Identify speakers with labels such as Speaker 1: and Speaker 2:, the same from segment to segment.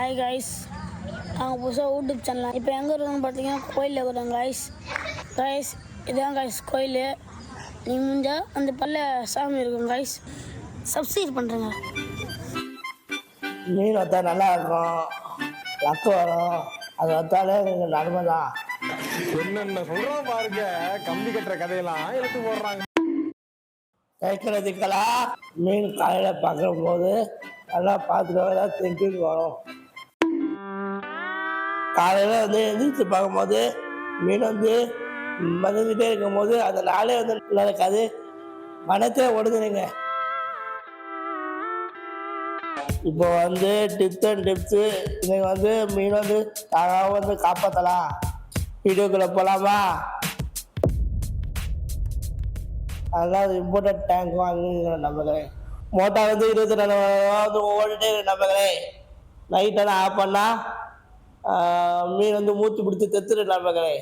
Speaker 1: Hi guys, நாங்கள் புதுசாக YouTube channel இப்போ எங்கே இருக்கோம்னு பார்த்தீங்கன்னா கோயிலில் இருக்கிறோம் காய்ஸ். காய்ஸ் இதுதான் காய்ஸ் கோயில். நீங்கள் முடிஞ்சால் அந்த பல்ல சாமி இருக்கும் காய்ஸ். சப்ஸ்கிரைப் பண்ணுறேங்க.
Speaker 2: மீன் வத்தா நல்லா இருக்கும், லக்கு வரும். அது வத்தாலே எங்களுக்கு நன்மை தான்.
Speaker 3: என்னென்ன சொல்றோம் பாருங்க, கம்பி கட்டுற கதையெல்லாம் எடுத்து போடுறாங்க.
Speaker 2: தைக்கிறதுக்கெல்லாம் மீன் காலையில் பார்க்கும் போது நல்லா பார்த்துட்டு தான் திங்கிட்டு வரும். காலையில் எந்திரிச்சு பார்க்கும்போது மீன் மறந்துகிட்டே இருக்கும் போது அந்த நாளே நல்லா இருக்காது, மனத்தே ஒடுங்குதுங்க. இப்போ டிப்ஸ் அண்ட் டிப்ஸு இன்னைக்கு மீன் தானாக காப்பாற்றலாம். வீடியோக்குள்ளே போகலாமா? அதெல்லாம் இம்போர்ட்டட் டேங்க் வாங்குங்கிற நம்பர்களே. மோட்டார் 24 ஓடிட்டே நம்பர்களே. நைட்டெல்லாம் ஆஃப் பண்ணால் மீன் மூச்சு பிடிச்சி தெத்துரு நம்பர்களே.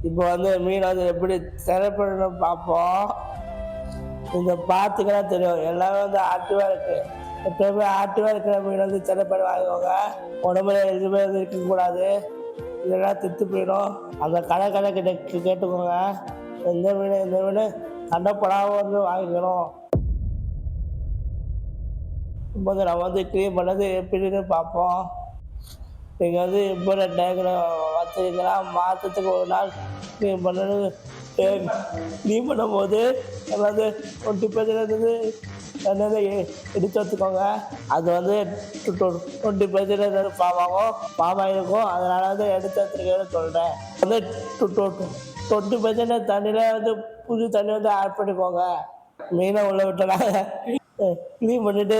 Speaker 2: இப்போ மீன் எப்படி திரைப்படணும் பார்ப்போம். இந்த பார்த்துக்கலாம் தெரியும், எல்லாமே ஆக்டிவாக இருக்குது. எப்பவுமே ஆக்டிவாக இருக்கிற மீன் திரைப்படம் வாங்குவாங்க. உடம்புல எதுவுமே இருக்கக்கூடாது, இதெல்லாம் திட்டு போயிடும். அந்த கடை கிட்ட கேட்டுக்கோங்க, எந்த மீன் சண்டைப்படாமல் வாங்கிக்கணும். இப்போ நம்ம க்ளீன் பண்ணது எப்படின்னு பார்ப்போம். நீங்கள் இப்போ டேங்கில் வச்சுருக்கீங்கன்னா மாதத்துக்கு ஒரு நாள் க்ளீன் பண்ணது. க்ளீன் பண்ணும்போது நம்ம 20% என்னது எடுத்து வச்சுக்கோங்க. அது 20% பாவம் ஆகிருக்கும். அதனால் எடுத்து வச்சுருக்கேன்னு சொல்கிறேன். 20% தண்ணியில் புது தண்ணி ஆட் பண்ணிக்கோங்க. மீனை உள்ளே விட்டுறாங்க, க்ளீன் பண்ணிவிட்டு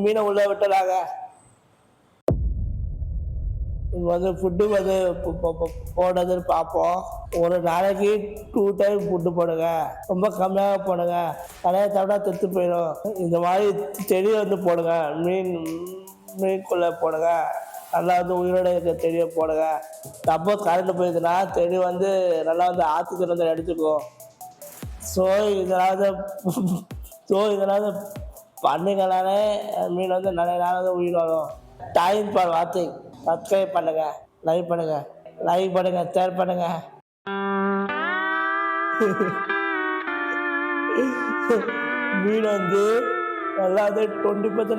Speaker 2: மீனை உள்ளே விட்டுறாங்க. இப்போ ஃபுட்டு போடுறதுன்னு பார்ப்போம். ஒரு நாளைக்கு 2 டைம் ஃபுட்டு போடுங்க, ரொம்ப கம்மியாக போடுங்க. நிறைய சாப்பிட்டா செத்து போயிடும். இந்த மாதிரி செடி போடுங்க, மீனுக்குள்ளே போடுங்க. நல்லா உயிரோட இருக்க செடியை போடுங்க. சப்போஸ் கரண்ட் போயிடுச்சுன்னா செடி நல்லா ஆற்றுக்கு எடுத்துக்கும். ஸோ இதனால் பண்ணிங்கனாலே மீன் நிறைய நாள் உயிர் வரும். டைம் ஃபார் வாட்சிங். சப்ஸ்கிரைப் பண்ணுங்க, லைக் பண்ணுங்க, ஷேர் பண்ணுங்க. மீன் நல்லா 20%